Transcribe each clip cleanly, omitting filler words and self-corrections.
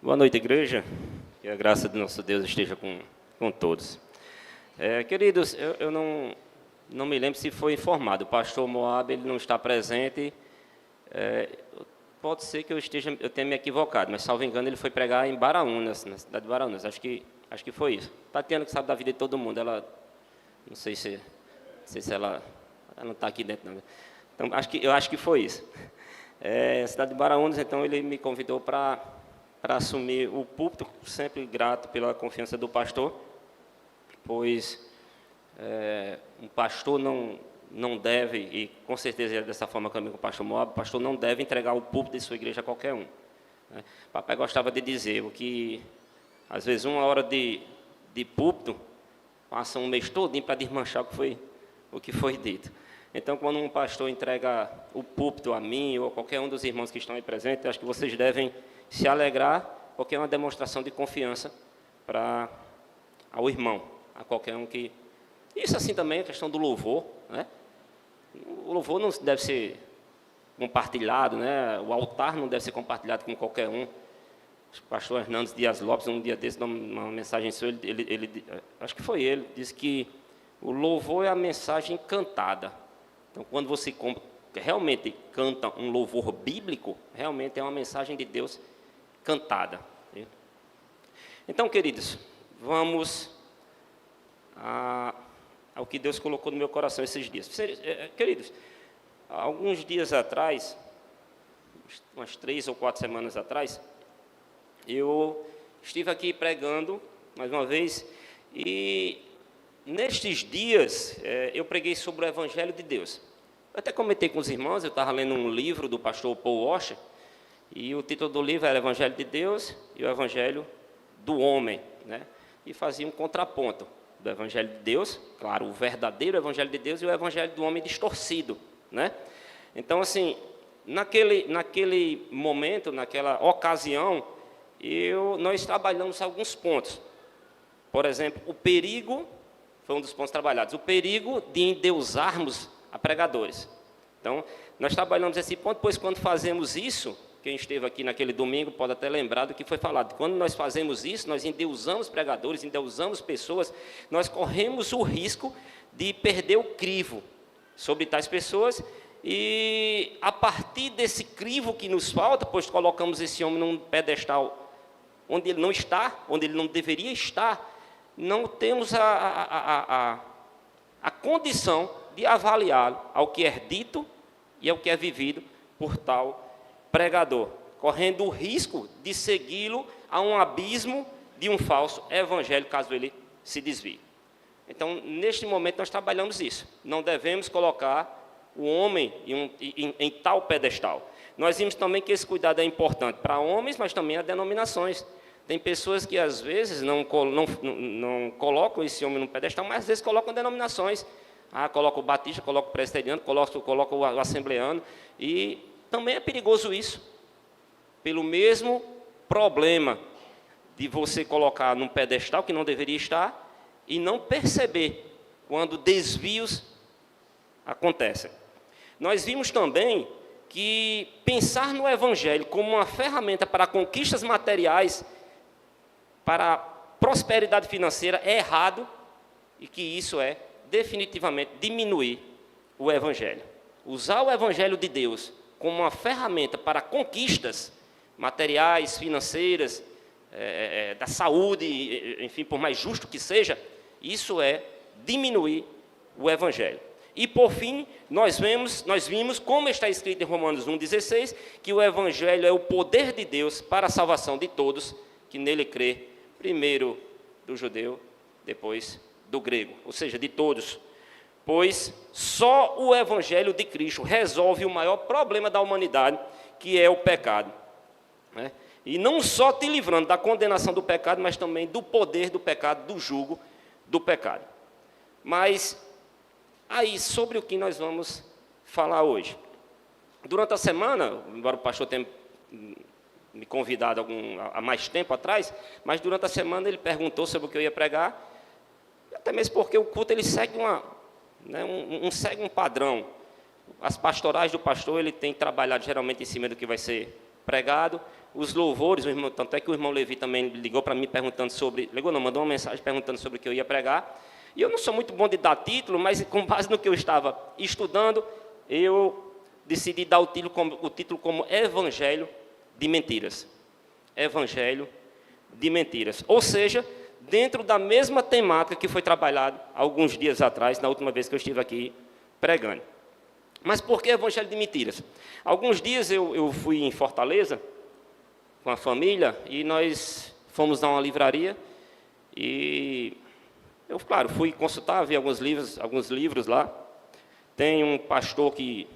Boa noite, igreja. Que a graça do nosso Deus esteja com todos. Queridos, eu não me lembro se foi informado. O pastor Moab, ele não está presente. Pode ser que eu tenha me equivocado, mas, salvo engano, ele foi pregar em Baraúnas, na cidade de Baraúnas. Acho que foi isso. Tatiana, que sabe da vida de todo mundo, ela... Não sei se ela não está aqui dentro, não. Então, eu acho que foi isso. Cidade de Baraúnas, então, ele me convidou para assumir o púlpito, sempre grato pela confiança do pastor, pois um pastor não deve, e com certeza é dessa forma também com o pastor Moab, o pastor não deve entregar o púlpito de sua igreja a qualquer um. Né? Papai gostava de dizer que, às vezes, 1 hora de púlpito passa um mês todinho para desmanchar o que foi dito. Então, quando um pastor entrega o púlpito a mim ou a qualquer um dos irmãos que estão aí presentes, acho que vocês devem se alegrar, porque é uma demonstração de confiança ao irmão, a qualquer um que... Isso assim também é questão do louvor, né? O louvor não deve ser compartilhado, né? O altar não deve ser compartilhado com qualquer um. O pastor Hernandes Dias Lopes, um dia desse, numa mensagem sua, ele acho que foi ele, disse que o louvor é a mensagem cantada. Então, quando você realmente canta um louvor bíblico, realmente é uma mensagem de Deus cantada. Então, queridos, vamos ao que Deus colocou no meu coração esses dias. Queridos, alguns dias atrás, umas 3 ou 4 semanas atrás, eu estive aqui pregando, mais uma vez, e nestes dias eu preguei sobre o Evangelho de Deus. Eu até comentei com os irmãos, eu estava lendo um livro do pastor Paul Washer, e o título do livro era Evangelho de Deus e o Evangelho do Homem, né? E fazia um contraponto do Evangelho de Deus, claro, o verdadeiro Evangelho de Deus e o Evangelho do homem distorcido, né? Então, assim, naquele momento, naquela ocasião, nós trabalhamos alguns pontos. Por exemplo, o perigo, foi um dos pontos trabalhados, o perigo de endeusarmos a pregadores. Então, nós trabalhamos esse ponto, pois quando fazemos isso, quem esteve aqui naquele domingo pode até lembrar do que foi falado. Quando nós fazemos isso, nós endeusamos pregadores, endeusamos pessoas, nós corremos o risco de perder o crivo sobre tais pessoas, e a partir desse crivo que nos falta, pois colocamos esse homem num pedestal onde ele não está, onde ele não deveria estar, não temos a condição de avaliá-lo ao que é dito e ao que é vivido por tal pregador, correndo o risco de segui-lo a um abismo de um falso evangelho, caso ele se desvie. Então, neste momento, nós trabalhamos isso. Não devemos colocar o homem em tal pedestal. Nós vimos também que esse cuidado é importante para homens, mas também a denominações. Tem pessoas que, às vezes, não colocam esse homem no pedestal, mas, às vezes, colocam denominações. Coloca o batista, coloca o presbiteriano, coloca o assembleano, e também é perigoso isso, pelo mesmo problema de você colocar num pedestal que não deveria estar e não perceber quando desvios acontecem. Nós vimos também que pensar no Evangelho como uma ferramenta para conquistas materiais, para prosperidade financeira, é errado, e que isso é definitivamente diminuir o Evangelho. Usar o Evangelho de Deus como uma ferramenta para conquistas materiais, financeiras, da saúde, enfim, por mais justo que seja, isso é diminuir o Evangelho. E, por fim, nós vimos, como está escrito em Romanos 1,16, que o Evangelho é o poder de Deus para a salvação de todos que nele crê, primeiro do judeu, depois do grego, ou seja, de todos. Pois só o Evangelho de Cristo resolve o maior problema da humanidade, que é o pecado, né? E não só te livrando da condenação do pecado, mas também do poder do pecado, do jugo do pecado. Mas, aí, sobre o que nós vamos falar hoje. Durante a semana, embora o pastor tenha me convidado há mais tempo atrás, mas durante a semana ele perguntou sobre o que eu ia pregar, até mesmo porque o culto ele segue segue um padrão. As pastorais do pastor, ele tem trabalhado geralmente em cima do que vai ser pregado, os louvores, tanto é que o irmão Levi também ligou para mim perguntando sobre, mandou uma mensagem perguntando sobre o que eu ia pregar, e eu não sou muito bom de dar título, mas com base no que eu estava estudando, eu decidi dar o título como Evangelho de Mentiras. Evangelho de Mentiras. Ou seja, dentro da mesma temática que foi trabalhado alguns dias atrás, na última vez que eu estive aqui pregando. Mas por que Evangelho de Mentiras? Alguns dias eu fui em Fortaleza com a família e nós fomos a uma livraria e eu, claro, fui consultar, vi alguns livros lá. Tem um pastor que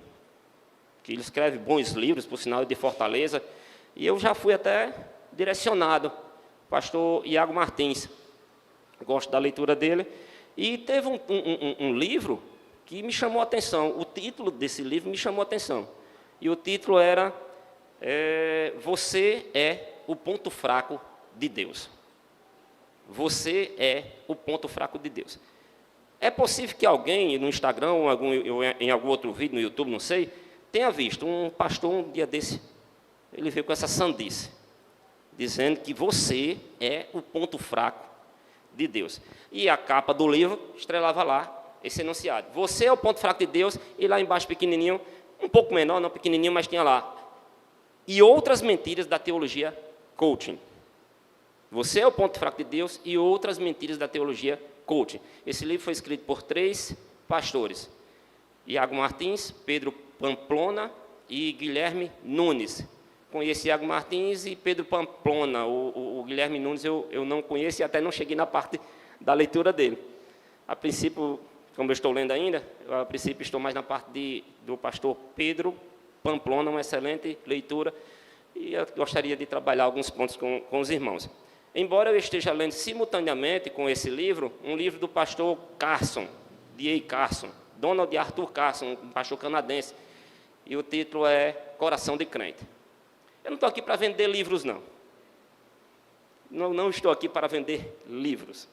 ele escreve bons livros, por sinal, de Fortaleza, e eu já fui até direcionado, pastor Iago Martins. Gosto da leitura dele. E teve um livro que me chamou a atenção. O título desse livro me chamou a atenção. E o título era Você é o ponto fraco de Deus. Você é o ponto fraco de Deus. É possível que alguém no Instagram ou em algum outro vídeo no YouTube, não sei, tenha visto um pastor um dia desse, ele veio com essa sandice, dizendo que você é o ponto fraco de Deus. E a capa do livro estrelava lá esse enunciado. Você é o ponto fraco de Deus, e lá embaixo pequenininho, um pouco menor, não pequenininho, mas tinha lá. E outras mentiras da teologia coaching. Você é o ponto fraco de Deus e outras mentiras da teologia coaching. Esse livro foi escrito por 3 pastores. Iago Martins, Pedro Pamplona e Guilherme Nunes. Conheci Iago Martins e Pedro Pamplona. O Guilherme Nunes eu não conheço e até não cheguei na parte da leitura dele. A princípio, como eu estou lendo ainda, a princípio estou mais na parte do pastor Pedro Pamplona, uma excelente leitura, e eu gostaria de trabalhar alguns pontos com os irmãos. Embora eu esteja lendo simultaneamente com esse livro, um livro do pastor Carson, D.A. Carson, Donald Arthur Carson, um pastor canadense, e o título é Coração de Crente. Eu não estou aqui para vender livros, não. Não estou aqui para vender livros.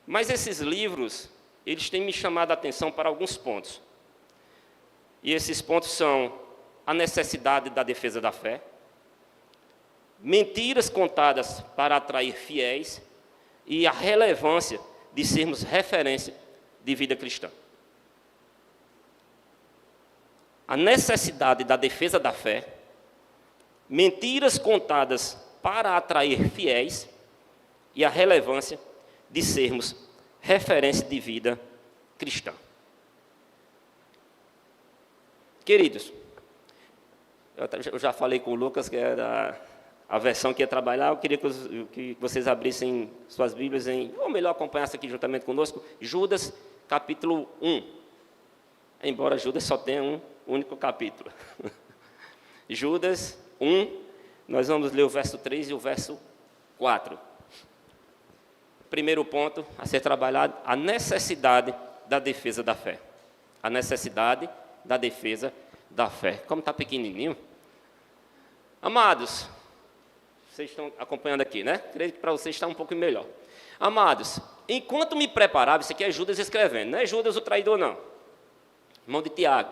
Mas esses livros, eles têm me chamado a atenção para alguns pontos. E esses pontos são a necessidade da defesa da fé, mentiras contadas para atrair fiéis e a relevância de sermos referência de vida cristã. A necessidade da defesa da fé, mentiras contadas para atrair fiéis e a relevância de sermos referência de vida cristã. Queridos, eu já falei com o Lucas, que era a versão que ia trabalhar, eu queria que vocês abrissem suas Bíblias, ou melhor, acompanhassem aqui juntamente conosco, Judas, capítulo 1. Embora Judas só tenha um único capítulo. Judas 1, nós vamos ler o verso 3 e o verso 4. Primeiro ponto a ser trabalhado, a necessidade da defesa da fé. A necessidade da defesa da fé. Como está pequenininho. Amados, vocês estão acompanhando aqui, né? Creio que para vocês está um pouco melhor. Amados, enquanto me preparava, isso aqui é Judas escrevendo, não é Judas o traidor, não. Irmão de Tiago.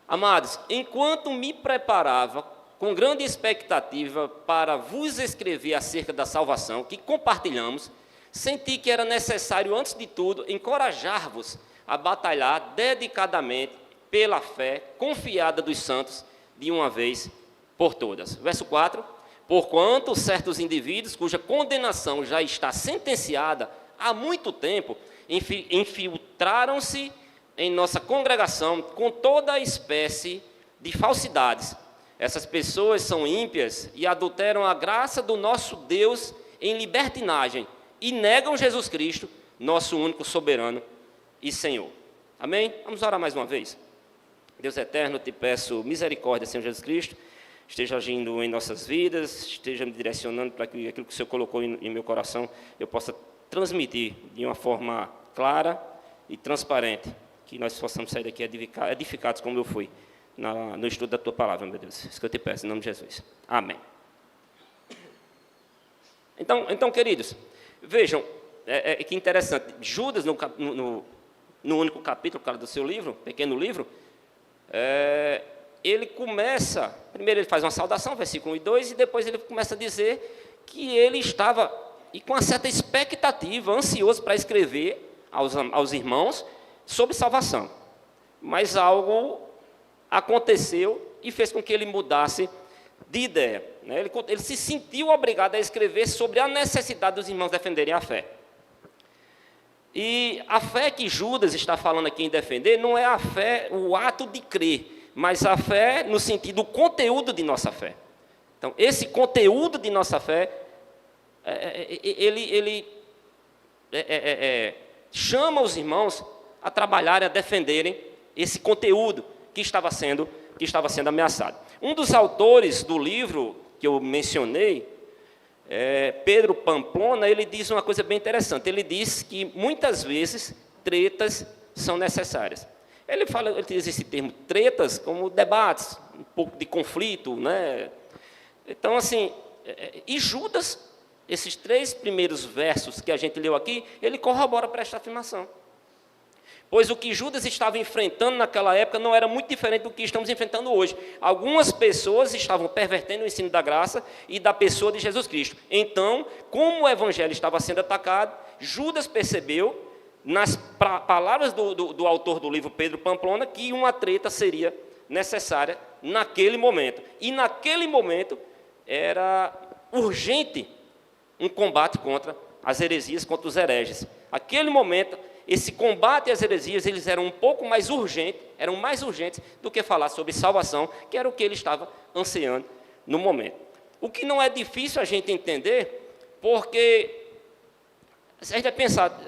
Amados, enquanto me preparava com grande expectativa para vos escrever acerca da salvação que compartilhamos, senti que era necessário, antes de tudo, encorajar-vos a batalhar dedicadamente pela fé confiada dos santos de uma vez por todas. Verso 4. Porquanto certos indivíduos, cuja condenação já está sentenciada há muito tempo, infiltraram-se em nossa congregação com toda a espécie de falsidades. Essas pessoas são ímpias e adulteram a graça do nosso Deus em libertinagem e negam Jesus Cristo, nosso único soberano e Senhor. Amém? Vamos orar mais uma vez. Deus eterno, te peço misericórdia, Senhor Jesus Cristo, esteja agindo em nossas vidas, esteja me direcionando para que aquilo que o Senhor colocou em meu coração, eu possa transmitir de uma forma clara e transparente, que nós possamos sair daqui edificados como eu fui, no estudo da Tua Palavra, meu Deus. Isso que eu te peço, em nome de Jesus. Amém. Então queridos, vejam, que interessante, Judas, no único capítulo, cara, do seu livro, pequeno livro, ele começa, primeiro ele faz uma saudação, versículo 1 e 2, e depois ele começa a dizer que ele estava, e com uma certa expectativa, ansioso para escrever aos irmãos sobre salvação. Mas algo aconteceu e fez com que ele mudasse de ideia. Ele se sentiu obrigado a escrever sobre a necessidade dos irmãos defenderem a fé. E a fé que Judas está falando aqui em defender não é a fé, o ato de crer, mas a fé no sentido do conteúdo de nossa fé. Então, esse conteúdo de nossa fé, ele chama os irmãos a trabalharem, a defenderem esse conteúdo que estava sendo ameaçado. Um dos autores do livro que eu mencionei, Pedro Pamplona, ele diz uma coisa bem interessante. Ele diz que muitas vezes tretas são necessárias. Ele diz esse termo tretas como debates, um pouco de conflito, né? Então, assim, e Judas, esses 3 primeiros versos que a gente leu aqui, ele corrobora para esta afirmação. Pois o que Judas estava enfrentando naquela época não era muito diferente do que estamos enfrentando hoje. Algumas pessoas estavam pervertendo o ensino da graça e da pessoa de Jesus Cristo. Então, como o evangelho estava sendo atacado, Judas percebeu, nas palavras do autor do livro, Pedro Pamplona, que uma treta seria necessária naquele momento. E naquele momento era urgente um combate contra as heresias, contra os hereges. Naquele momento, esse combate às heresias, eles eram um pouco mais urgentes, eram mais urgentes do que falar sobre salvação, que era o que ele estava ansiando no momento. O que não é difícil a gente entender, porque a gente vai pensar,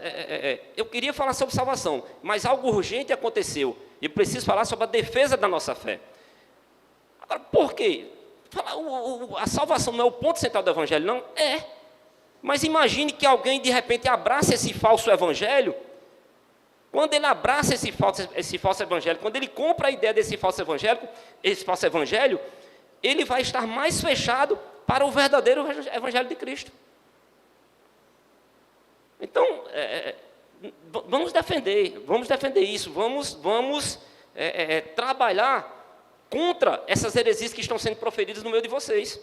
eu queria falar sobre salvação, mas algo urgente aconteceu, e eu preciso falar sobre a defesa da nossa fé. Agora, por quê? A salvação não é o ponto central do evangelho, não? É. Mas imagine que alguém, de repente, abraça esse falso evangelho. Quando ele abraça esse falso evangelho, quando ele compra a ideia desse falso evangelho, ele vai estar mais fechado para o verdadeiro evangelho de Cristo. Então, vamos defender isso, vamos trabalhar contra essas heresias que estão sendo proferidas no meio de vocês.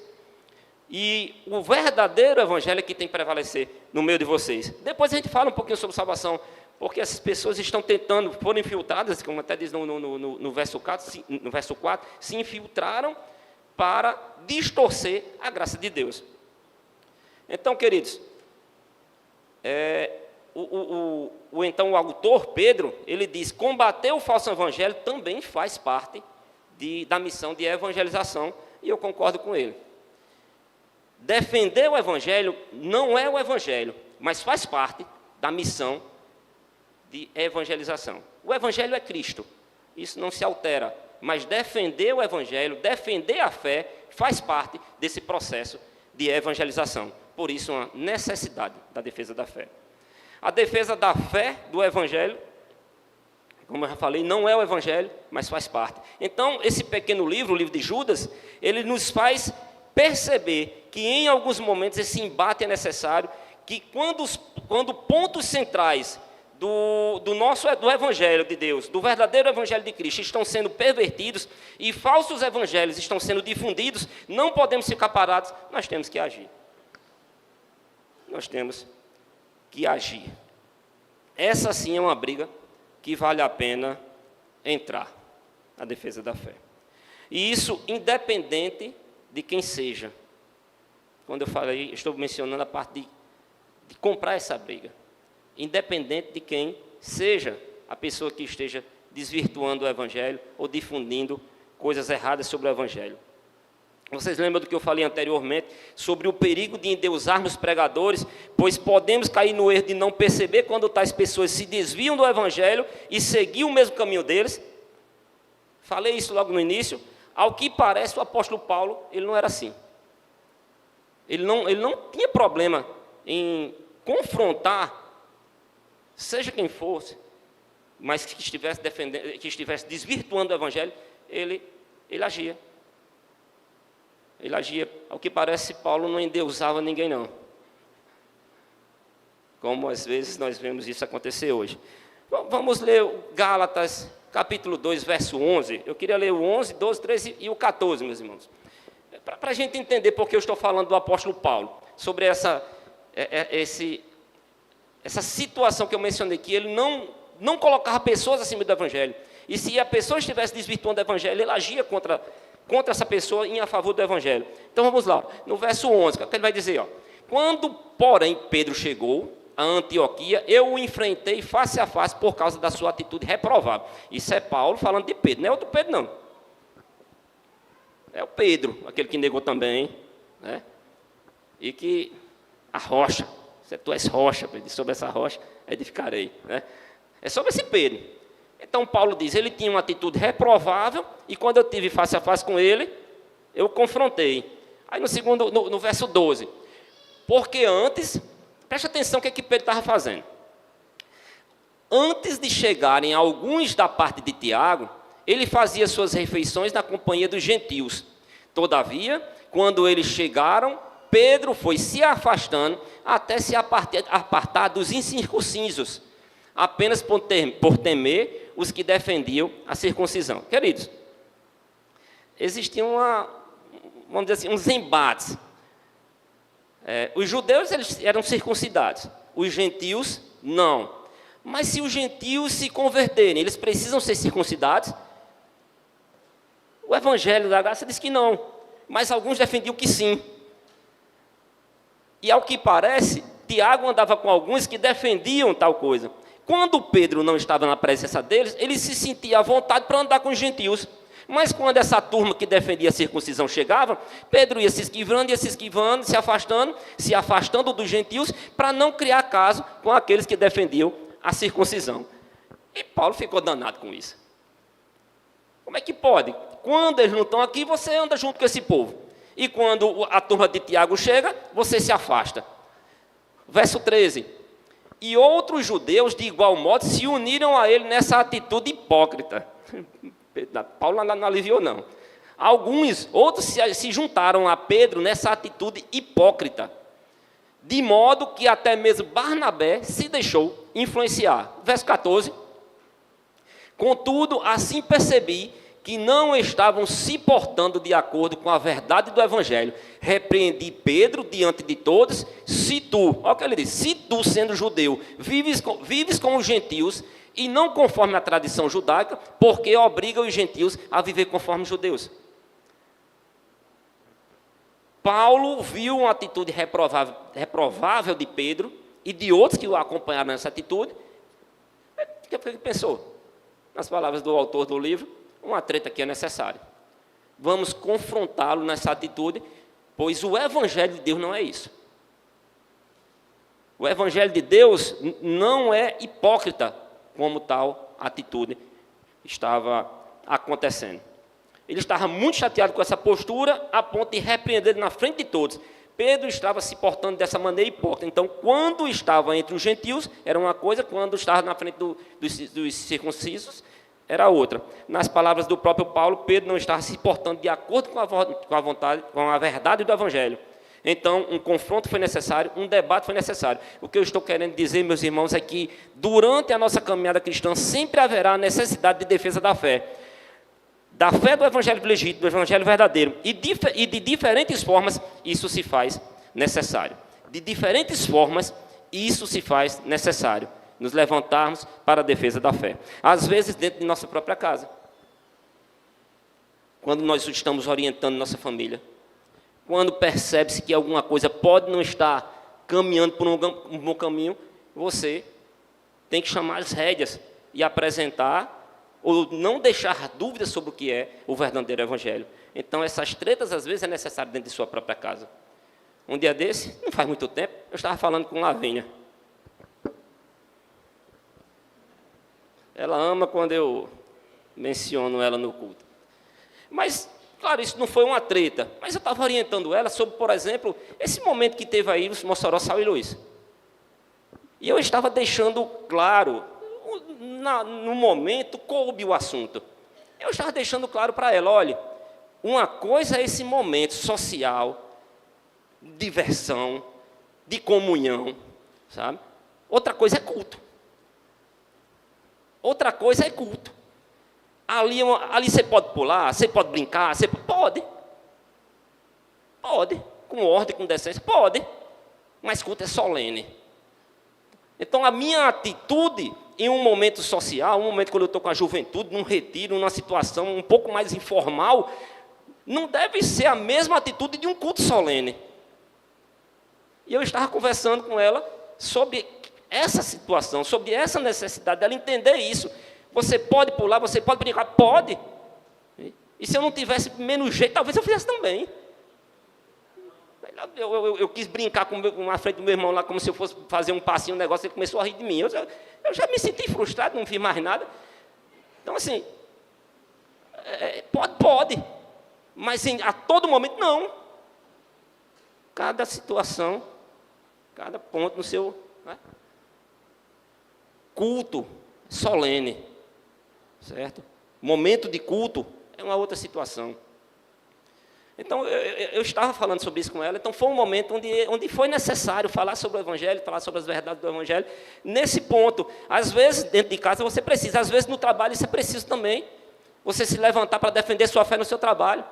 E o verdadeiro evangelho é que tem que prevalecer no meio de vocês. Depois a gente fala um pouquinho sobre salvação, porque essas pessoas estão tentando, foram infiltradas, como até diz no verso 4, se infiltraram para distorcer a graça de Deus. Então, queridos, então o autor, Pedro, ele diz, combater o falso evangelho também faz parte da missão de evangelização, e eu concordo com ele. Defender o evangelho não é o evangelho, mas faz parte da missão de evangelização. O evangelho é Cristo, isso não se altera, mas defender o evangelho, defender a fé, faz parte desse processo de evangelização. Por isso, uma necessidade da defesa da fé. A defesa da fé do evangelho, como eu já falei, não é o evangelho, mas faz parte. Então, esse pequeno livro, o livro de Judas, ele nos faz perceber que em alguns momentos esse embate é necessário, que quando pontos centrais do evangelho de Deus, do verdadeiro evangelho de Cristo, estão sendo pervertidos e falsos evangelhos estão sendo difundidos, não podemos ficar parados, nós temos que agir. Nós temos que agir. Essa sim é uma briga que vale a pena entrar na defesa da fé. E isso independente de quem seja. Quando eu falei, estou mencionando a parte de comprar essa briga. Independente de quem seja a pessoa que esteja desvirtuando o evangelho ou difundindo coisas erradas sobre o evangelho. Vocês lembram do que eu falei anteriormente sobre o perigo de endeusarmos pregadores, pois podemos cair no erro de não perceber quando tais pessoas se desviam do evangelho e seguir o mesmo caminho deles? Falei isso logo no início. Ao que parece, o apóstolo Paulo, ele não era assim. Ele não tinha problema em confrontar, seja quem fosse, mas que estivesse defendendo, que estivesse desvirtuando o evangelho, ele agia. Ele agia. Ao que parece, Paulo não endeusava ninguém, não. Como às vezes nós vemos isso acontecer hoje. Vamos ler Gálatas, capítulo 2, verso 11. Eu queria ler o 11, 12, 13 e o 14, meus irmãos. Para a gente entender por que eu estou falando do apóstolo Paulo, sobre essa situação que eu mencionei, que ele não colocava pessoas acima do evangelho. E se a pessoa estivesse desvirtuando o evangelho, ele agia contra essa pessoa em a favor do evangelho. Então vamos lá, no verso 11, o que ele vai dizer? Quando, porém, Pedro chegou a Antioquia, eu o enfrentei face a face por causa da sua atitude reprovável. Isso é Paulo falando de Pedro, não é outro Pedro, não. É o Pedro, aquele que negou também, né? E que a rocha, tu és rocha, Pedro, sobre essa rocha edificarei, né? É sobre esse Pedro. Então Paulo diz, ele tinha uma atitude reprovável, e quando eu tive face a face com ele, eu o confrontei. Aí no verso 12, porque antes, preste atenção o que Pedro estava fazendo. Antes de chegarem alguns da parte de Tiago, ele fazia suas refeições na companhia dos gentios. Todavia, quando eles chegaram, Pedro foi se afastando até se apartar dos incircuncisos, apenas por temer os que defendiam a circuncisão. Queridos, existiam vamos dizer assim, uns embates. Os judeus eles eram circuncidados, os gentios não. Mas se os gentios se converterem, eles precisam ser circuncidados? O Evangelho da Graça diz que não, mas alguns defendiam que sim. E ao que parece, Tiago andava com alguns que defendiam tal coisa. Quando Pedro não estava na presença deles, ele se sentia à vontade para andar com os gentios. Mas quando essa turma que defendia a circuncisão chegava, Pedro ia se esquivando, se afastando dos gentios, para não criar caso com aqueles que defendiam a circuncisão. E Paulo ficou danado com isso. Como é que pode? Quando eles não estão aqui, você anda junto com esse povo. E quando a turma de Tiago chega, você se afasta. Verso 13. E outros judeus, de igual modo, se uniram a ele nessa atitude hipócrita. Paulo não aliviou, não. Outros se juntaram a Pedro nessa atitude hipócrita. De modo que até mesmo Barnabé se deixou influenciar. Verso 14. Contudo, assim percebi que não estavam se portando de acordo com a verdade do Evangelho. Repreendi Pedro diante de todos, olha o que ele diz, se tu, sendo judeu, vives com os gentios, e não conforme a tradição judaica, porque obriga os gentios a viver conforme os judeus. Paulo viu uma atitude reprovável de Pedro, e de outros que o acompanharam nessa atitude. O que ele pensou? Nas palavras do autor do livro, uma treta aqui é necessária. Vamos confrontá-lo nessa atitude, pois o Evangelho de Deus não é isso. O Evangelho de Deus não é hipócrita, como tal atitude estava acontecendo. Ele estava muito chateado com essa postura, a ponto de repreender ele na frente de todos. Pedro estava se portando dessa maneira hipócrita. Então, quando estava entre os gentios, era uma coisa, quando estava na frente dos circuncisos, era outra. Nas palavras do próprio Paulo, Pedro não estava se portando de acordo com a vontade, com a verdade do Evangelho. Então, um confronto foi necessário, um debate foi necessário. O que eu estou querendo dizer, meus irmãos, é que durante a nossa caminhada cristã sempre haverá necessidade de defesa da fé do Evangelho legítimo, do Evangelho verdadeiro. E de diferentes formas, isso se faz necessário. De diferentes formas, isso se faz necessário. Nos levantarmos para a defesa da fé. Às vezes dentro de nossa própria casa. Quando nós estamos orientando nossa família. Quando percebe-se que alguma coisa pode não estar caminhando por um bom caminho, você tem que chamar as rédeas e apresentar, ou não deixar dúvidas sobre o que é o verdadeiro Evangelho. Então, essas tretas, às vezes, é necessário dentro de sua própria casa. Um dia desse, não faz muito tempo, eu estava falando com Lavínia. Ela ama quando eu menciono ela no culto. Mas, claro, isso não foi uma treta. Mas eu estava orientando ela sobre, por exemplo, esse momento que teve aí os Mossoró, Sal e Luís. E eu estava deixando claro, no momento, coube o assunto. Eu estava deixando claro para ela, olha, uma coisa é esse momento social, diversão, de comunhão, sabe? Outra coisa é culto. Outra coisa é culto. Ali você pode pular, você pode brincar, pode. Pode, com ordem, com decência, pode. Mas culto é solene. Então, a minha atitude em um momento social, um momento quando eu estou com a juventude, num retiro, numa situação um pouco mais informal, não deve ser a mesma atitude de um culto solene. E eu estava conversando com ela sobre essa situação, sobre essa necessidade dela entender isso. Você pode pular, você pode brincar? Pode. E se eu não tivesse menos jeito, talvez eu fizesse também. Eu quis brincar com a frente do meu irmão lá, como se eu fosse fazer um passinho, um negócio, ele começou a rir de mim. Eu já me senti frustrado, não fiz mais nada. Então, assim, pode. Mas a todo momento, não. Cada situação, cada ponto no seu culto solene, certo? Momento de culto é uma outra situação. Então, eu estava falando sobre isso com ela, então foi um momento onde foi necessário falar sobre o Evangelho, falar sobre as verdades do Evangelho, nesse ponto. Às vezes, dentro de casa, você precisa, às vezes, no trabalho, isso é preciso também. Você se levantar para defender sua fé no seu trabalho.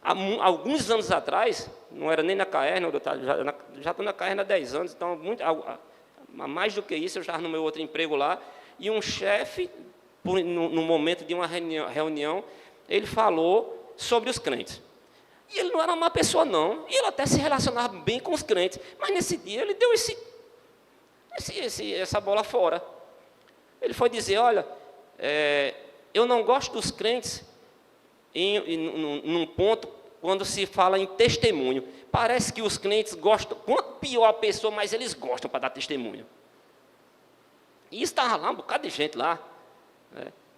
Há alguns anos atrás, não era nem na Caerna, já estou na Caerna há 10 anos, então, mais do que isso, eu já no meu outro emprego lá, e um chefe, no momento de uma reunião, ele falou sobre os crentes. E ele não era uma má pessoa, não. E ele até se relacionava bem com os crentes. Mas nesse dia ele deu essa bola fora. Ele foi dizer, olha, eu não gosto dos crentes num ponto quando se fala em testemunho. Parece que os crentes gostam, quanto pior a pessoa, mas eles gostam para dar testemunho. E estava lá, um bocado de gente lá.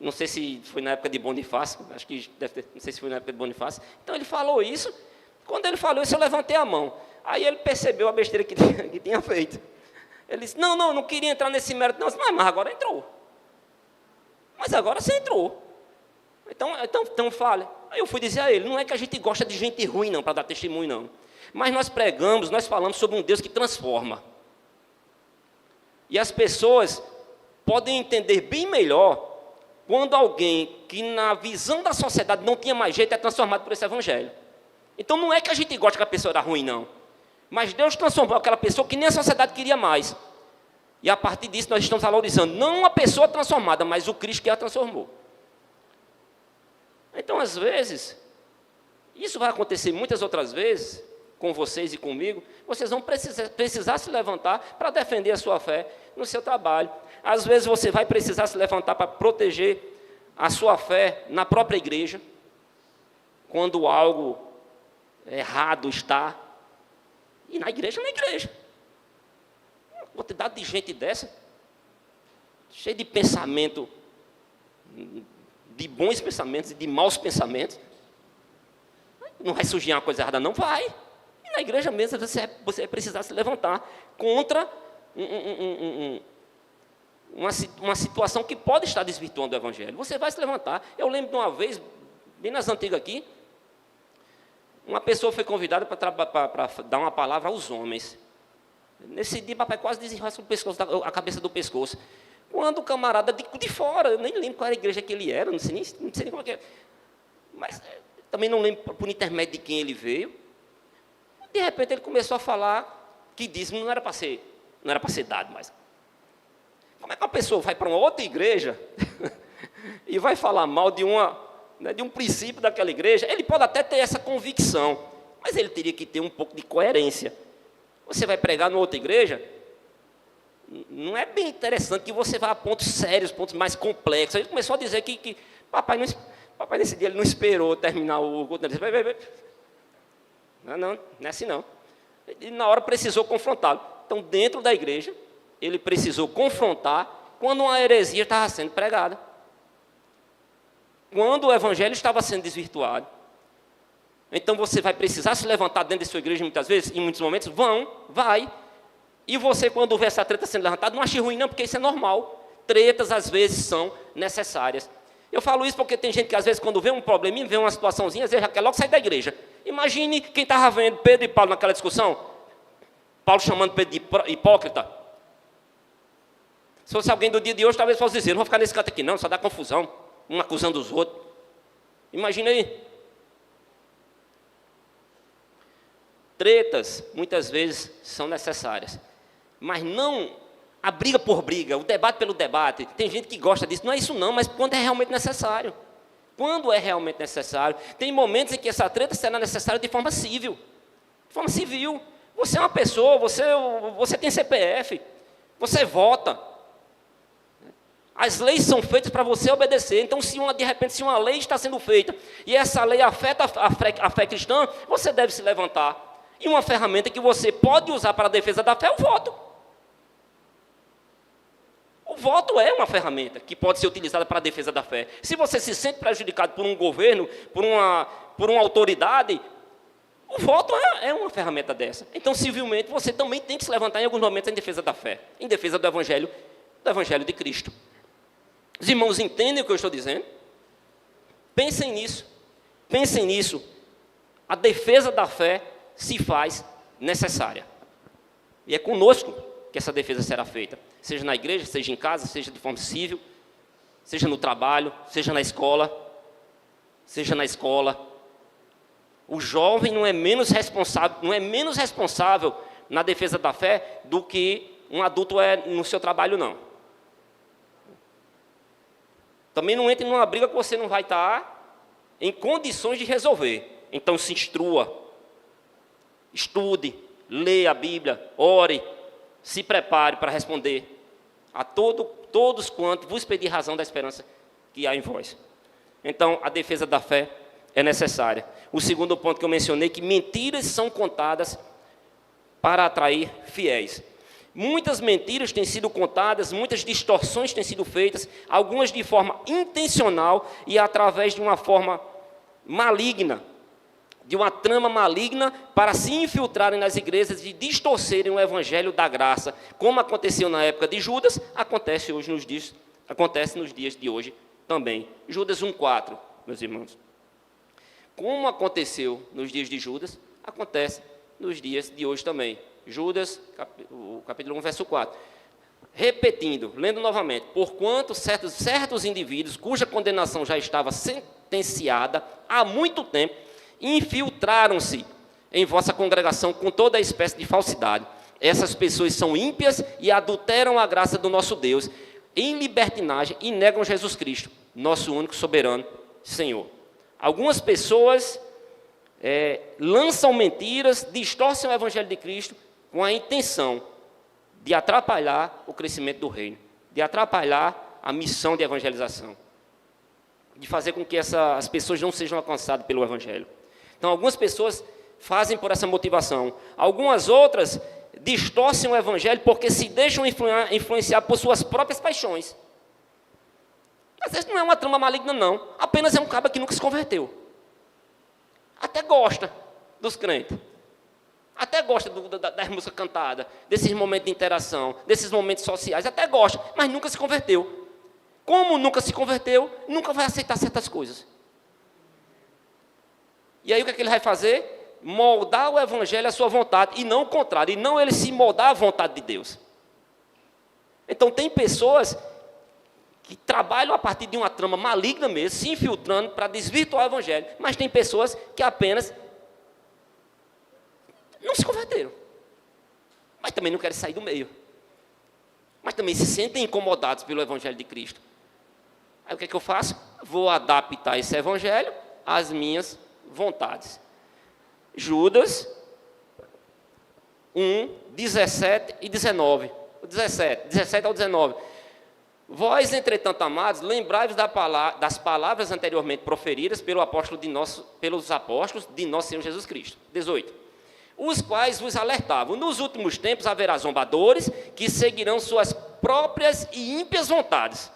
Não sei se foi na época de Bonifácio, acho que não sei se foi na época de Bonifácio. Então ele falou isso. Quando ele falou isso, eu levantei a mão. Aí ele percebeu a besteira que tinha feito. Ele disse, não queria entrar nesse mérito, não. Eu disse, mas agora entrou. Mas agora você entrou. Então fale. Aí eu fui dizer a ele, não é que a gente gosta de gente ruim, não, para dar testemunho, não. Mas nós pregamos, nós falamos sobre um Deus que transforma. E as pessoas podem entender bem melhor quando alguém que na visão da sociedade não tinha mais jeito é transformado por esse Evangelho. Então não é que a gente gosta que a pessoa era ruim, não. Mas Deus transformou aquela pessoa que nem a sociedade queria mais. E a partir disso nós estamos valorizando não a pessoa transformada, mas o Cristo que a transformou. Então, às vezes, isso vai acontecer muitas outras vezes, com vocês e comigo, vocês vão precisar se levantar para defender a sua fé no seu trabalho. Às vezes você vai precisar se levantar para proteger a sua fé na própria igreja, quando algo errado está. E na igreja. Uma quantidade de gente dessa, cheia de pensamento, de bons pensamentos e de maus pensamentos. Não vai surgir uma coisa errada, não vai. E na igreja mesmo você vai precisar se levantar contra uma situação que pode estar desvirtuando o Evangelho. Você vai se levantar. Eu lembro de uma vez, bem nas antigas aqui, uma pessoa foi convidada para dar uma palavra aos homens. Nesse dia, papai quase desenrascou a cabeça do pescoço. Quando o camarada de fora, eu nem lembro qual era a igreja que ele era, não sei nem qual que era. Mas também não lembro por intermédio de quem ele veio. De repente ele começou a falar que dízimo não era para ser dado mais. Como é que uma pessoa vai para uma outra igreja e vai falar mal de um princípio daquela igreja? Ele pode até ter essa convicção, mas ele teria que ter um pouco de coerência. Você vai pregar numa outra igreja, não é bem interessante que você vá a pontos sérios, pontos mais complexos. Ele começou a dizer que papai nesse dia ele não esperou terminar o culto. Ele disse, não é assim não. E na hora precisou confrontá-lo. Então, dentro da igreja, ele precisou confrontar quando uma heresia estava sendo pregada. Quando o Evangelho estava sendo desvirtuado. Então, você vai precisar se levantar dentro da sua igreja muitas vezes, em muitos momentos, vai. E você, quando vê essa treta sendo levantada, não ache ruim não, porque isso é normal. Tretas, às vezes, são necessárias. Eu falo isso porque tem gente que, às vezes, quando vê um probleminha, vê uma situaçãozinha, às vezes já quer logo sair da igreja. Imagine quem estava vendo Pedro e Paulo naquela discussão. Paulo chamando Pedro de hipócrita. Se fosse alguém do dia de hoje, talvez fosse dizer, não vou ficar nesse canto aqui não, só dá confusão. um acusando os outros. Imagina aí. Tretas, muitas vezes, são necessárias. Mas não a briga por briga, o debate pelo debate. Tem gente que gosta disso. Não é isso não, mas quando é realmente necessário. Quando é realmente necessário. Tem momentos em que essa treta será necessária de forma civil. De forma civil. Você é uma pessoa, você tem CPF, você vota. As leis são feitas para você obedecer. Então, de repente, se uma lei está sendo feita e essa lei afeta a fé cristã, você deve se levantar. E uma ferramenta que você pode usar para a defesa da fé é o voto. O voto é uma ferramenta que pode ser utilizada para a defesa da fé. Se você se sente prejudicado por um governo, por uma autoridade, o voto é uma ferramenta dessa. Então, civilmente, você também tem que se levantar em alguns momentos em defesa da fé, em defesa do Evangelho de Cristo. Os irmãos entendem o que eu estou dizendo? Pensem nisso. Pensem nisso. A defesa da fé se faz necessária. E é conosco que essa defesa será feita. Seja na igreja, seja em casa, seja de forma civil, seja no trabalho, seja na escola. O jovem não é menos responsável na defesa da fé do que um adulto é no seu trabalho, não. Também não entre numa briga que você não vai estar em condições de resolver. Então se instrua, estude, leia a Bíblia, ore, se prepare para responder a todos quantos vos pedir razão da esperança que há em vós. Então, a defesa da fé é necessária. O segundo ponto que eu mencionei, que mentiras são contadas para atrair fiéis. Muitas mentiras têm sido contadas, muitas distorções têm sido feitas, algumas de forma intencional e através de uma forma maligna, de uma trama maligna para se infiltrarem nas igrejas e distorcerem o evangelho da graça. Como aconteceu na época de Judas, acontece nos dias de hoje também. Judas 1,4, meus irmãos. Como aconteceu nos dias de Judas, acontece nos dias de hoje também. Judas, o capítulo 1, verso 4. Repetindo, lendo novamente. Porquanto certos indivíduos, cuja condenação já estava sentenciada há muito tempo, infiltraram-se em vossa congregação com toda a espécie de falsidade. Essas pessoas são ímpias e adulteram a graça do nosso Deus em libertinagem e negam Jesus Cristo, nosso único soberano Senhor. Algumas pessoas lançam mentiras, distorcem o evangelho de Cristo com a intenção de atrapalhar o crescimento do reino, de atrapalhar a missão de evangelização, de fazer com que as pessoas não sejam alcançadas pelo evangelho. Então, algumas pessoas fazem por essa motivação. Algumas outras distorcem o evangelho porque se deixam influenciar por suas próprias paixões. Às vezes não é uma trama maligna, não. Apenas é um cabra que nunca se converteu. Até gosta dos crentes. Até gosta das músicas cantadas, desses momentos de interação, desses momentos sociais. Até gosta, mas nunca se converteu. Como nunca se converteu, nunca vai aceitar certas coisas. E aí o que é que ele vai fazer? Moldar o evangelho à sua vontade, e não o contrário, e não ele se moldar à vontade de Deus. Então tem pessoas que trabalham a partir de uma trama maligna mesmo, se infiltrando para desvirtuar o evangelho, mas tem pessoas que apenas não se converteram, mas também não querem sair do meio, mas também se sentem incomodados pelo evangelho de Cristo. Aí o que é que eu faço? Vou adaptar esse evangelho às minhas vontades. Judas 1, 17 e 19. 17 ao 19. Vós, entretanto, amados, lembrai-vos das palavras anteriormente proferidas pelos apóstolos de nosso Senhor Jesus Cristo. 18. Os quais vos alertavam: nos últimos tempos haverá zombadores que seguirão suas próprias e ímpias vontades.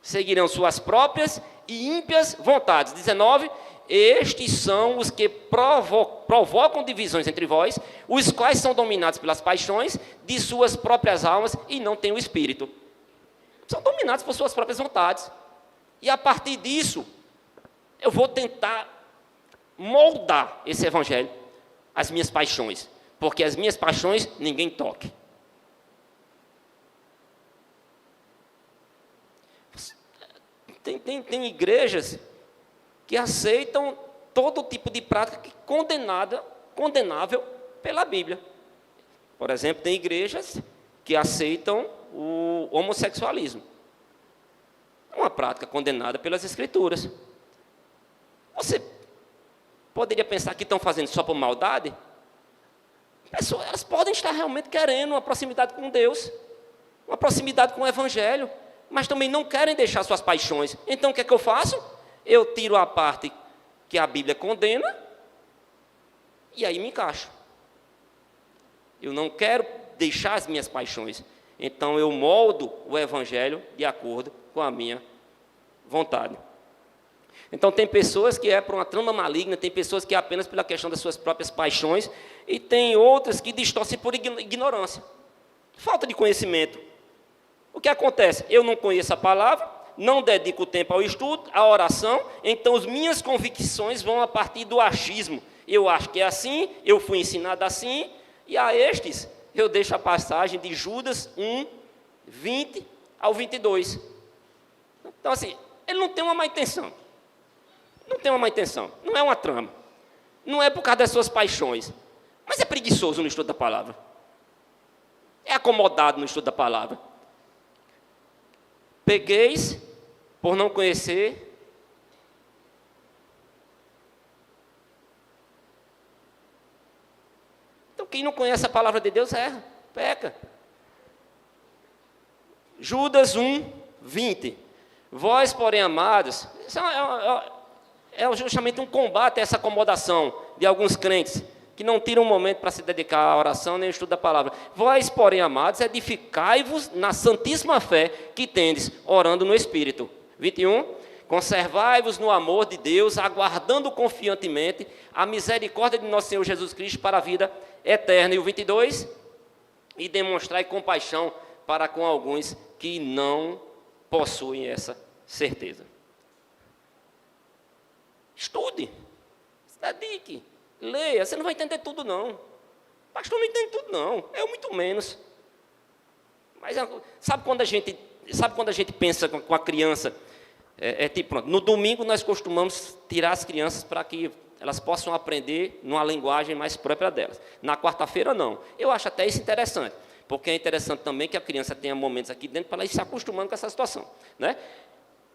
Seguirão suas próprias e ímpias vontades. 19. Estes são os que provocam divisões entre vós, os quais são dominados pelas paixões de suas próprias almas e não têm o Espírito. São dominados por suas próprias vontades. E a partir disso, eu vou tentar moldar esse evangelho às minhas paixões, porque as minhas paixões ninguém toque. Tem igrejas que aceitam todo tipo de prática que condenável pela Bíblia. Por exemplo, tem igrejas que aceitam o homossexualismo. É uma prática condenada pelas Escrituras. Você poderia pensar que estão fazendo só por maldade? Pessoas, elas podem estar realmente querendo uma proximidade com Deus, uma proximidade com o Evangelho, mas também não querem deixar suas paixões. Então, o que é que eu faço? Eu tiro a parte que a Bíblia condena e aí me encaixo. Eu não quero deixar as minhas paixões. Então, eu moldo o Evangelho de acordo com a minha vontade. Então, tem pessoas que é por uma trama maligna, tem pessoas que é apenas pela questão das suas próprias paixões, e tem outras que distorcem por ignorância, falta de conhecimento. O que acontece? Eu não conheço a palavra, não dedico tempo ao estudo, à oração, então as minhas convicções vão a partir do achismo. Eu acho que é assim, eu fui ensinado assim, e a estes eu deixo a passagem de Judas 1, 20 ao 22. Então, assim, ele não tem uma má intenção. Não tem uma má intenção, não é uma trama. Não é por causa das suas paixões, mas é preguiçoso no estudo da palavra. É acomodado no estudo da palavra. Pegueis por não conhecer. Então, quem não conhece a palavra de Deus erra, peca. Judas 1, 20. Vós, porém, amados, isso é justamente um combate a essa acomodação de alguns crentes, que não tiram um momento para se dedicar à oração nem ao estudo da palavra. Vós, porém, amados, edificai-vos na santíssima fé que tendes, orando no Espírito. 21. Conservai-vos no amor de Deus, aguardando confiantemente a misericórdia de nosso Senhor Jesus Cristo para a vida eterna. E o 22. E demonstrai compaixão para com alguns que não possuem essa certeza. Estude, se dedique, leia. Você não vai entender tudo, não. Pastor, não entende tudo, não. Eu muito menos. Mas sabe quando a gente pensa com a criança? Tipo, pronto, no domingo nós costumamos tirar as crianças para que elas possam aprender numa linguagem mais própria delas. Na quarta-feira, não. Eu acho até isso interessante, porque é interessante também que a criança tenha momentos aqui dentro para ela ir se acostumando com essa situação, né?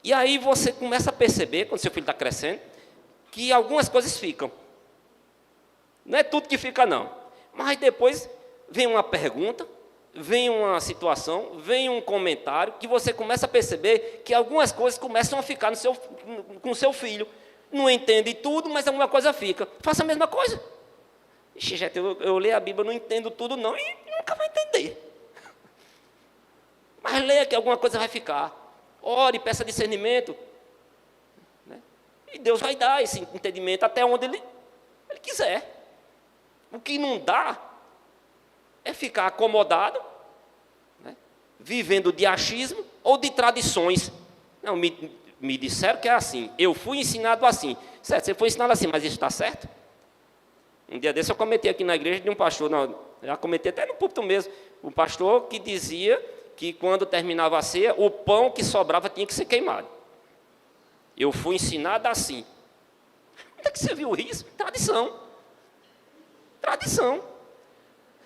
E aí você começa a perceber, quando seu filho está crescendo, que algumas coisas ficam. Não é tudo que fica, não. Mas depois vem uma pergunta, vem uma situação, vem um comentário, que você começa a perceber que algumas coisas começam a ficar com o seu filho. Não entende tudo, mas alguma coisa fica. Faça a mesma coisa. Ixi, gente, eu leio a Bíblia, não entendo tudo, não, e nunca vai entender. Mas leia que alguma coisa vai ficar. Ore, peça discernimento. E Deus vai dar esse entendimento até onde Ele quiser. O que não dá é ficar acomodado, né, vivendo de achismo ou de tradições. Não, me disseram que é assim, eu fui ensinado assim. Certo, você foi ensinado assim, mas isso está certo? Um dia desse eu comentei aqui na igreja de um pastor, já comentei até no púlpito mesmo, um pastor que dizia que quando terminava a ceia, o pão que sobrava tinha que ser queimado. Eu fui ensinado assim. Onde é que você viu isso? Tradição. Tradição.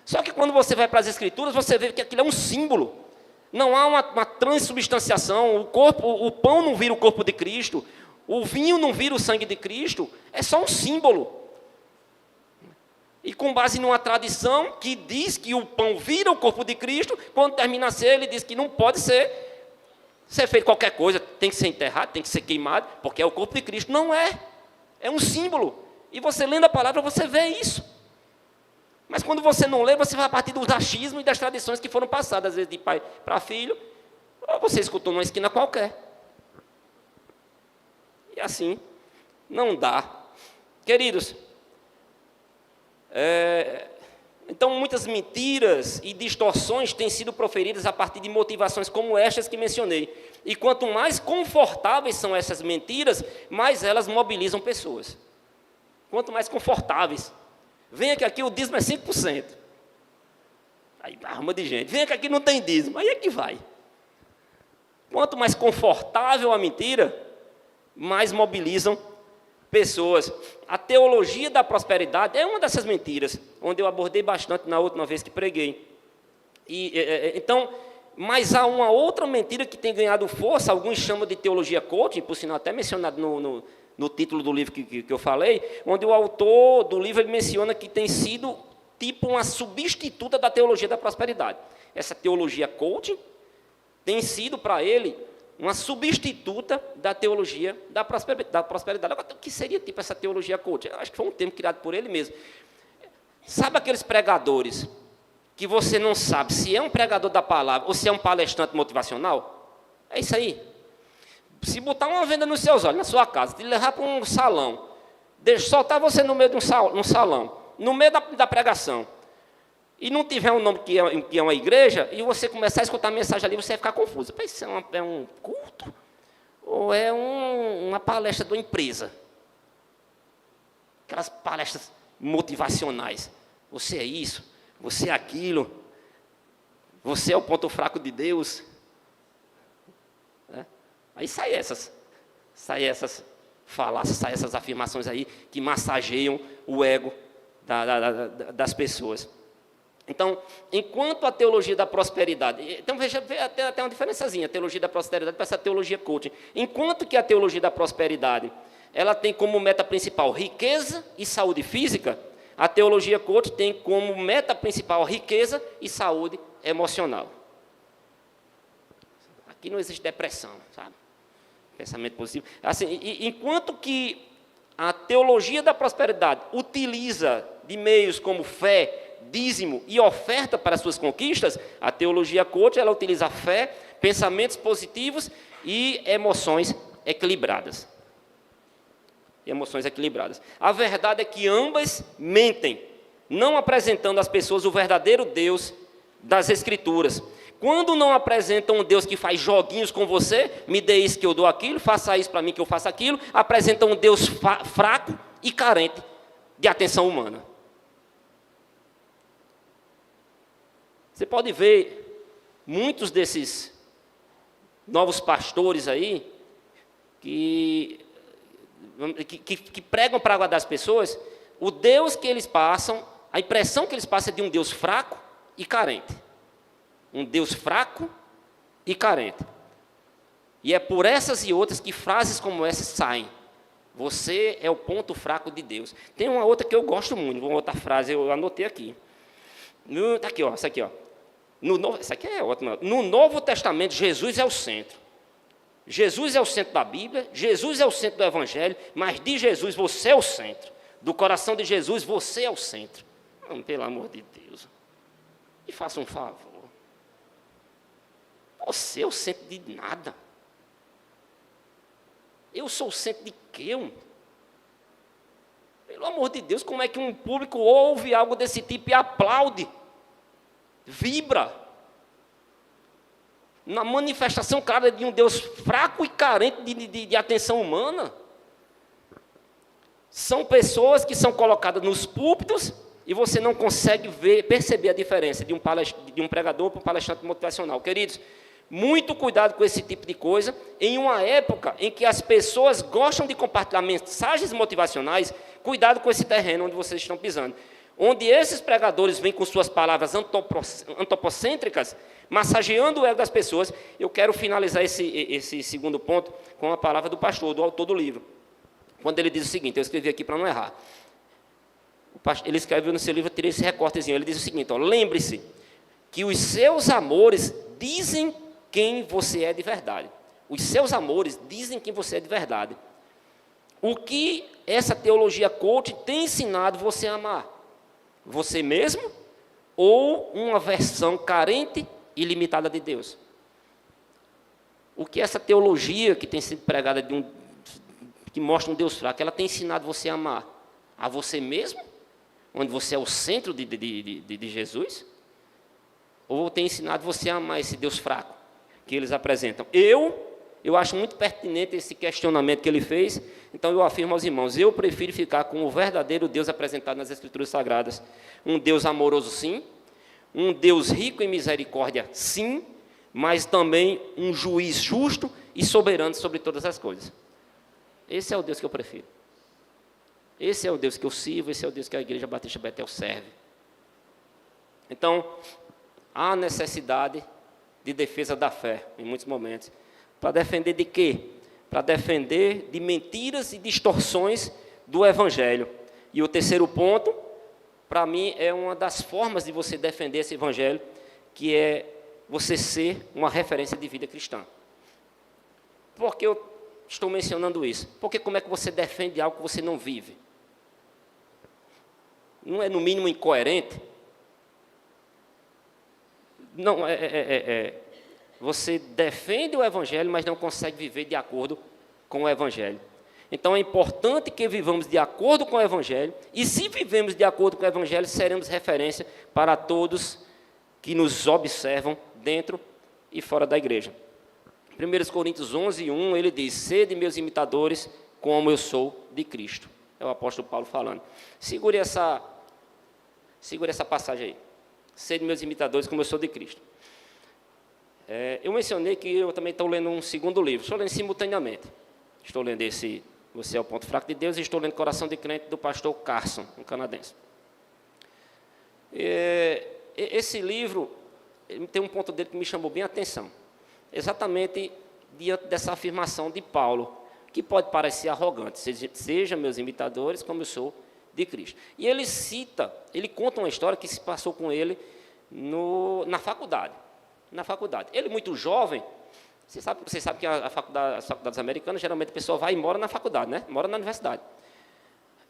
Só que quando você vai para as Escrituras, você vê que aquilo é um símbolo. Não há uma transubstanciação. O pão não vira o corpo de Cristo. O vinho não vira o sangue de Cristo. É só um símbolo. E com base numa tradição que diz que o pão vira o corpo de Cristo, quando termina a ceia, ele diz que não pode ser feito qualquer coisa, tem que ser enterrado, tem que ser queimado, porque é o corpo de Cristo. Não é. É um símbolo. E você lendo a palavra, você vê isso. Mas quando você não lê, você vai a partir dos achismos e das tradições que foram passadas, às vezes de pai para filho, ou você escutou numa esquina qualquer. E assim, não dá. Queridos, então muitas mentiras e distorções têm sido proferidas a partir de motivações como estas que mencionei. E quanto mais confortáveis são essas mentiras, mais elas mobilizam pessoas. Quanto mais confortáveis. Venha que aqui o dízimo é 5%. Aí arruma de gente. Venha que aqui não tem dízimo. Aí é que vai. Quanto mais confortável a mentira, mais mobilizam pessoas. A teologia da prosperidade é uma dessas mentiras, onde eu abordei bastante na última vez que preguei. Então, mas há uma outra mentira que tem ganhado força, alguns chamam de teologia coaching, por sinal até mencionado no título do livro que eu falei, onde o autor do livro ele menciona que tem sido tipo uma substituta da teologia da prosperidade. Essa teologia coaching tem sido para ele uma substituta da teologia da prosperidade. Agora, o que seria tipo essa teologia coaching? Eu acho que foi um termo criado por ele mesmo. Sabe aqueles pregadores que você não sabe se é um pregador da palavra ou se é um palestrante motivacional? É isso aí. Se botar uma venda nos seus olhos, na sua casa, te levar para um salão, soltar você no meio de um salão, no meio da pregação, e não tiver um nome que é uma igreja, e você começar a escutar a mensagem ali, você vai ficar confuso. Isso é um culto? Ou é uma palestra de uma empresa? Aquelas palestras motivacionais. Você é isso, você é aquilo, você é o ponto fraco de Deus. Aí saem essas falácias, saem essas afirmações aí que massageiam o ego das pessoas. Então, enquanto a teologia da prosperidade... Então, veja até uma diferençazinha, a teologia da prosperidade para essa teologia coaching. Enquanto que a teologia da prosperidade, ela tem como meta principal riqueza e saúde física, a teologia coaching tem como meta principal riqueza e saúde emocional. Aqui não existe depressão, sabe? Pensamento positivo. Assim, enquanto que a teologia da prosperidade utiliza de meios como fé, dízimo e oferta para as suas conquistas, a teologia coaching ela utiliza fé, pensamentos positivos e emoções equilibradas. A verdade é que ambas mentem, não apresentando às pessoas o verdadeiro Deus das Escrituras. Quando não apresentam um Deus que faz joguinhos com você, me dê isso que eu dou aquilo, faça isso para mim que eu faço aquilo, apresentam um Deus fraco e carente de atenção humana. Você pode ver muitos desses novos pastores aí que pregam para agradar as pessoas, o Deus que eles passam, a impressão que eles passam é de um Deus fraco e carente. Um Deus fraco e carente. E é por essas e outras que frases como essas saem. Você é o ponto fraco de Deus. Tem uma outra que eu gosto muito, uma outra frase, eu anotei aqui. Está aqui, ó, essa aqui, ó. Essa aqui é ótima. No Novo Testamento, Jesus é o centro. Jesus é o centro da Bíblia, Jesus é o centro do Evangelho, mas de Jesus você é o centro. Do coração de Jesus você é o centro. Pelo amor de Deus. E faça um favor. Você é o centro de nada. Eu sou o centro de quê? Pelo amor de Deus, como é que um público ouve algo desse tipo e aplaude? Vibra. Na manifestação clara de um Deus fraco e carente de atenção humana. São pessoas que são colocadas nos púlpitos e você não consegue perceber a diferença de um pregador para um palestrante motivacional. Queridos, muito cuidado com esse tipo de coisa, em uma época em que as pessoas gostam de compartilhar mensagens motivacionais, cuidado com esse terreno onde vocês estão pisando. Onde esses pregadores vêm com suas palavras antropocêntricas, massageando o ego das pessoas. Eu quero finalizar esse segundo ponto com a palavra do pastor, do autor do livro. Quando ele diz o seguinte, eu escrevi aqui para não errar. Ele escreveu no seu livro, eu tirei esse recortezinho, ele diz o seguinte, lembre-se que os seus amores dizem quem você é de verdade. Os seus amores dizem quem você é de verdade. O que essa teologia coach tem ensinado você a amar? Você mesmo ou uma versão carente e limitada de Deus? O que essa teologia que tem sido pregada que mostra um Deus fraco, ela tem ensinado você a amar? A você mesmo? Onde você é o centro de Jesus? Ou tem ensinado você a amar esse Deus fraco que eles apresentam? Eu acho muito pertinente esse questionamento que ele fez, então eu afirmo aos irmãos, eu prefiro ficar com o verdadeiro Deus apresentado nas Escrituras Sagradas. Um Deus amoroso, sim. Um Deus rico em misericórdia, sim. mas também um juiz justo e soberano sobre todas as coisas. Esse é o Deus que eu prefiro. Esse é o Deus que eu sirvo, esse é o Deus que a Igreja Batista Betel serve. Então, há necessidade de defesa da fé, em muitos momentos. Para defender de quê? Para defender de mentiras e distorções do Evangelho. E o terceiro ponto, para mim, é uma das formas de você defender esse Evangelho, que é você ser uma referência de vida cristã. Por que eu estou mencionando isso? Porque como é que você defende algo que você não vive? Não é, no mínimo, incoerente? Não, você defende o Evangelho, mas não consegue viver de acordo com o Evangelho. Então, é importante que vivamos de acordo com o Evangelho, e se vivemos de acordo com o Evangelho, seremos referência para todos que nos observam dentro e fora da igreja. 1 Coríntios 11:1, ele diz: sede meus imitadores, como eu sou de Cristo. É o apóstolo Paulo falando. Segure essa passagem aí. Sede meus imitadores, como eu sou de Cristo. Eu mencionei que eu também estou lendo um segundo livro. Estou lendo simultaneamente. Estou lendo esse Você é o Ponto Fraco de Deus, e estou lendo Coração de Crente, do pastor Carson, um canadense. Esse livro tem um ponto dele que me chamou bem a atenção. Exatamente diante dessa afirmação de Paulo, que pode parecer arrogante: seja meus imitadores, como eu sou de Cristo. E ele conta uma história que se passou com ele na faculdade. Ele, muito jovem, você sabe que as faculdades americanas, geralmente a pessoa vai e mora na faculdade, né? Mora na universidade.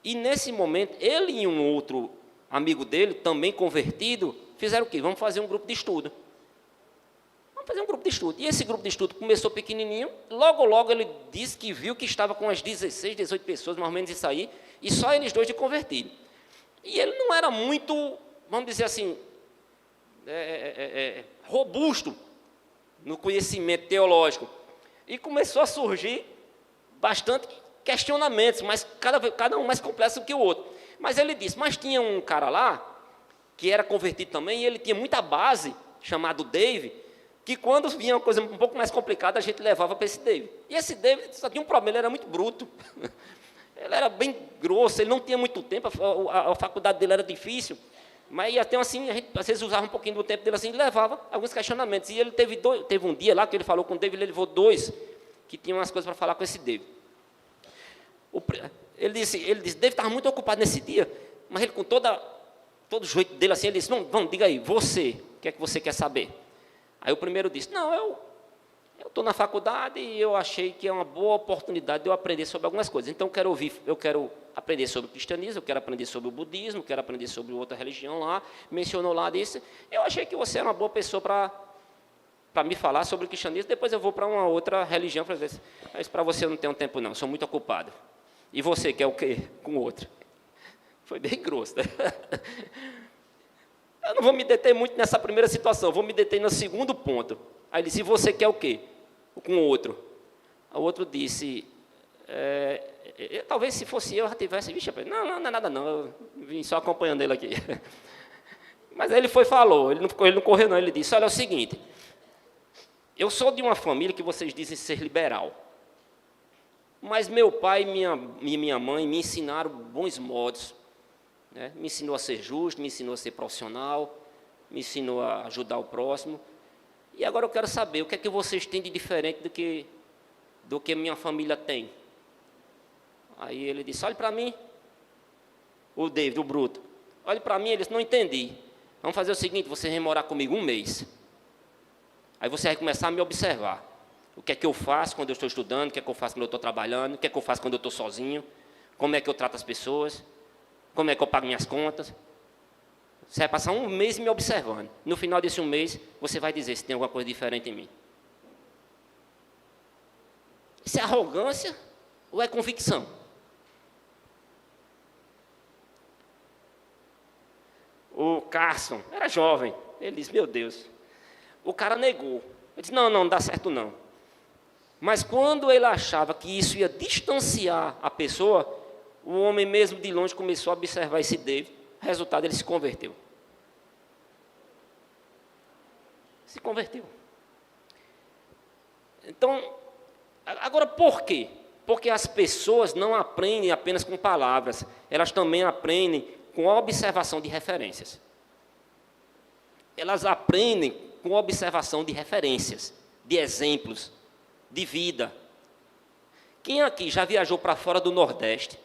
E nesse momento, ele e um outro amigo dele, também convertido, fizeram o quê? Vamos fazer um grupo de estudo. E esse grupo de estudo começou pequenininho, logo ele disse que viu que estava com umas 16, 18 pessoas, mais ou menos isso aí, e só eles dois de convertido. E ele não era muito, vamos dizer assim, robusto no conhecimento teológico. E começou a surgir bastante questionamentos, mas cada um mais complexo que o outro. Mas ele disse, mas tinha um cara lá, que era convertido também, e ele tinha muita base, chamado Dave, que quando vinha uma coisa um pouco mais complicada, a gente levava para esse Dave. E esse Dave só tinha um problema, ele era muito bruto. Ele era bem grosso, ele não tinha muito tempo, a faculdade dele era difícil, mas até assim, a gente às vezes usava um pouquinho do tempo dele assim, e levava alguns questionamentos. E ele teve um dia lá que ele falou com o Dave, ele levou dois, que tinham umas coisas para falar com esse Dave. Ele disse, Dave estava muito ocupado nesse dia, mas ele com todo o jeito dele assim, ele disse, vamos, diga aí, você, o que é que você quer saber? Aí o primeiro disse, não, eu estou na faculdade e eu achei que é uma boa oportunidade de eu aprender sobre algumas coisas. Então, eu quero aprender sobre o cristianismo, eu quero aprender sobre o budismo, quero aprender sobre outra religião lá, mencionou lá disso. Eu achei que você era uma boa pessoa para me falar sobre o cristianismo, depois eu vou para uma outra religião, mas para você eu não tenho tempo não, sou muito ocupado. E você quer o quê com o outro? Foi bem grosso, né? Eu não vou me deter muito nessa primeira situação, vou me deter no segundo ponto. Aí ele disse, e você quer o quê com o outro? O outro disse, talvez se fosse eu já tivesse, não é nada não, eu vim só acompanhando ele aqui. Mas aí ele falou, ele não correu não, ele disse, olha, é o seguinte, eu sou de uma família que vocês dizem ser liberal, mas meu pai e minha mãe me ensinaram bons modos, né? Me ensinou a ser justo, me ensinou a ser profissional, me ensinou a ajudar o próximo. E agora eu quero saber, o que é que vocês têm de diferente do que minha família tem? Aí ele disse, olhe para mim, o David, o bruto, olhe para mim, ele disse, não entendi. Vamos fazer o seguinte, você vai morar comigo 1 mês. Aí você vai começar a me observar. O que é que eu faço quando eu estou estudando, o que é que eu faço quando eu estou trabalhando, o que é que eu faço quando eu estou sozinho, como é que eu trato as pessoas, como é que eu pago minhas contas. Você vai passar 1 mês me observando. No final desse 1 mês, você vai dizer se tem alguma coisa diferente em mim. Isso é arrogância ou é convicção? O Carson era jovem. Ele disse, meu Deus. O cara negou. Ele disse, não dá certo não. Mas quando ele achava que isso ia distanciar a pessoa, o homem mesmo de longe começou a observar esse David. Resultado, ele se converteu. Então, agora por quê? Porque as pessoas não aprendem apenas com palavras, elas também aprendem com a observação de referências. Elas aprendem com a observação de referências, de exemplos, de vida. Quem aqui já viajou para fora do Nordeste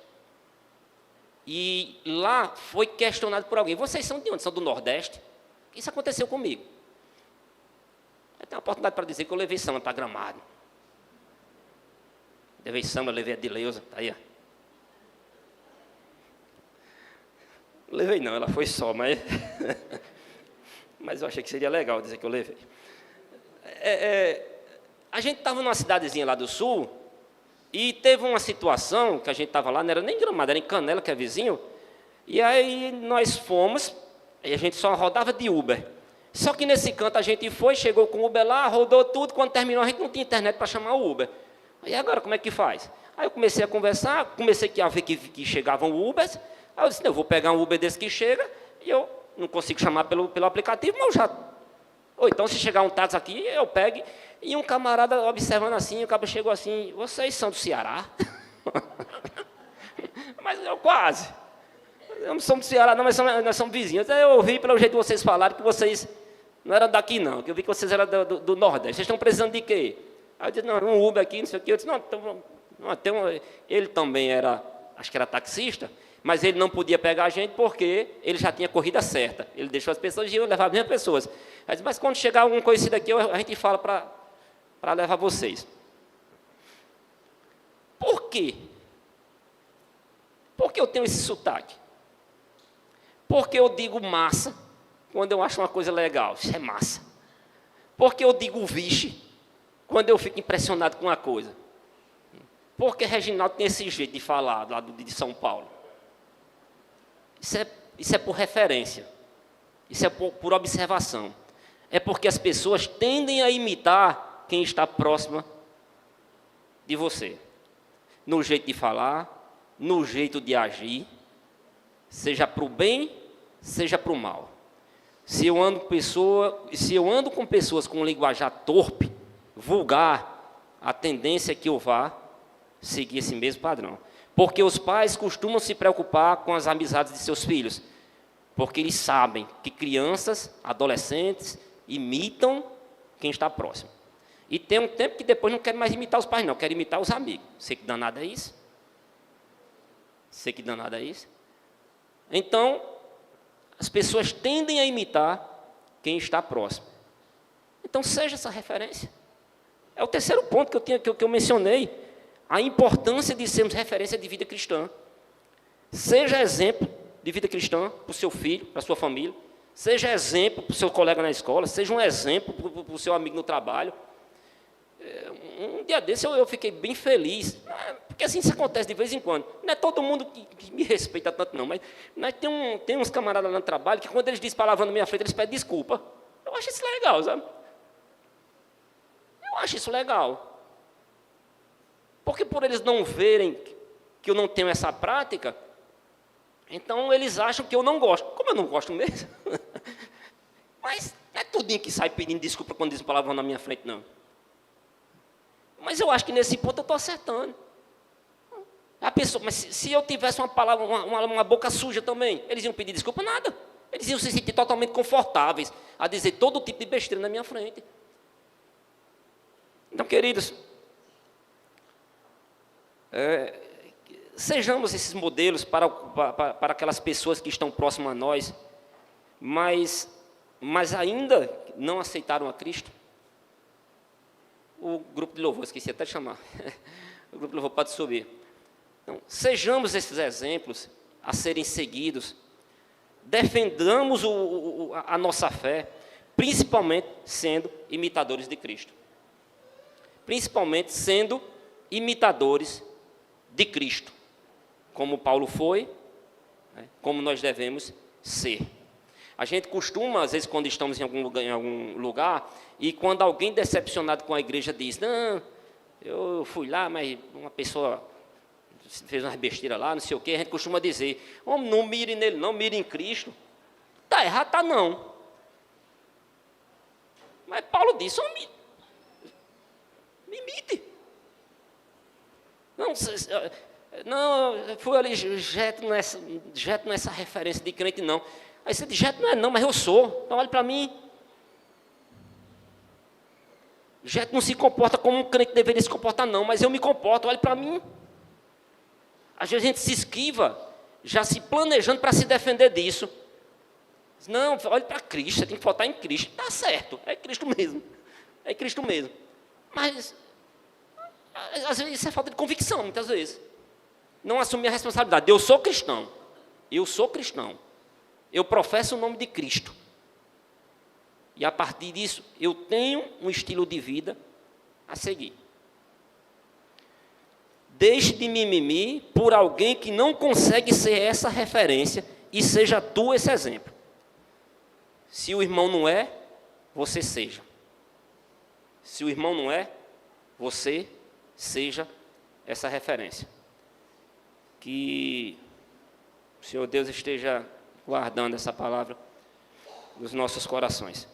e lá foi questionado por alguém? Vocês são de onde? São do Nordeste? Isso aconteceu comigo. Eu tenho a oportunidade para dizer que eu levei samba para Gramado. Levei samba, levei a Dileuza, está aí. Ó. Não levei não, ela foi só, mas... mas eu achei que seria legal dizer que eu levei. A gente estava numa cidadezinha lá do sul, e teve uma situação que a gente estava lá, não era nem Gramado, era em Canela, que é vizinho, e aí nós fomos, e a gente só rodava de Uber. Só que nesse canto a gente foi, chegou com o Uber lá, rodou tudo, quando terminou a gente não tinha internet para chamar o Uber. E agora, como é que faz? Aí eu comecei a conversar, comecei a ver que chegavam Ubers, aí eu disse, não, eu vou pegar um Uber desse que chega, e eu não consigo chamar pelo aplicativo, mas eu já... Ou então, se chegar um táxi aqui, eu pego, e um camarada observando assim, o cara chegou assim, vocês são do Ceará? Mas eu quase. Eu não sou do Ceará, não, mas nós somos vizinhos. Aí eu ouvi, pelo jeito que vocês falaram, que vocês não eram daqui, não, que eu vi que vocês eram do Nordeste. Vocês estão precisando de quê? Aí eu disse, não, um Uber aqui, não sei o quê. Eu disse, não, ele também era, acho que era taxista, mas ele não podia pegar a gente porque ele já tinha corrida certa. Ele deixou as pessoas e eu levava as mesmas pessoas. Aí disse, mas quando chegar algum conhecido aqui, a gente fala para levar vocês. Por quê? Por que eu tenho esse sotaque? Porque eu digo massa quando eu acho uma coisa legal. Isso é massa. Porque eu digo vixe quando eu fico impressionado com uma coisa. Porque Reginaldo tem esse jeito de falar lá de São Paulo. Isso é por referência. Isso é por observação. É porque as pessoas tendem a imitar quem está próxima de você. No jeito de falar, no jeito de agir, seja para o bem, seja para o mal. Se eu ando com pessoas com um linguajar torpe, vulgar, a tendência é que eu vá seguir esse mesmo padrão. Porque os pais costumam se preocupar com as amizades de seus filhos, porque eles sabem que crianças, adolescentes, imitam quem está próximo. E tem um tempo que depois não quer mais imitar os pais, não, quer imitar os amigos. Sei que danado é isso. Sei que danado é isso. Então, as pessoas tendem a imitar quem está próximo. Então, seja essa referência. É o terceiro ponto que eu mencionei. A importância de sermos referência de vida cristã. Seja exemplo de vida cristã para o seu filho, para a sua família. Seja exemplo para o seu colega na escola. Seja um exemplo para o seu amigo no trabalho. Um dia desse eu fiquei bem feliz. Porque assim isso acontece de vez em quando. Não é todo mundo que me respeita tanto não, mas tem uns camaradas lá no trabalho que quando eles dizem palavrão na minha frente, eles pedem desculpa. Eu acho isso legal, sabe? Eu acho isso legal. Porque por eles não verem que eu não tenho essa prática, então eles acham que eu não gosto. Como eu não gosto mesmo. Mas não é tudinho que sai pedindo desculpa quando diz palavrão na minha frente, não. Mas eu acho que nesse ponto eu estou acertando. A pessoa, mas se eu tivesse uma palavra, uma boca suja também, eles iam pedir desculpa? Nada. Eles iam se sentir totalmente confortáveis a dizer todo tipo de besteira na minha frente. Então, queridos, sejamos esses modelos para aquelas pessoas que estão próximas a nós, mas ainda não aceitaram a Cristo. O grupo de louvor, esqueci até de chamar. O grupo de louvor pode subir. Então, sejamos esses exemplos a serem seguidos. Defendamos a nossa fé, principalmente sendo imitadores de Cristo. Principalmente sendo imitadores de Cristo. Como Paulo foi, como nós devemos ser. A gente costuma, às vezes, quando estamos em algum lugar, e quando alguém decepcionado com a igreja diz, não, eu fui lá, mas uma pessoa fez umas besteiras lá, não sei o quê, a gente costuma dizer, não mire nele, não mire em Cristo. Está errado, está não. Mas Paulo disse, não, eu fui ali, Jeto não é essa referência de crente, não. Aí você diz, Jeto não é não, mas eu sou. Então olhe para mim. Jeto não se comporta como um crente deveria se comportar, não, mas eu me comporto, olhe para mim. Às vezes a gente se esquiva, já se planejando para se defender disso. Não, olhe para Cristo, você tem que votar em Cristo. Está certo, é Cristo mesmo. É Cristo mesmo. Mas, às vezes, isso é falta de convicção, muitas vezes. Não assumir a responsabilidade. Eu sou cristão. Eu sou cristão. Eu professo o nome de Cristo. E, a partir disso, eu tenho um estilo de vida a seguir. Deixe de mimimi por alguém que não consegue ser essa referência e seja tu esse exemplo. Se o irmão não é, você seja. Se o irmão não é, você seja essa referência. Que o Senhor Deus esteja guardando essa palavra nos nossos corações.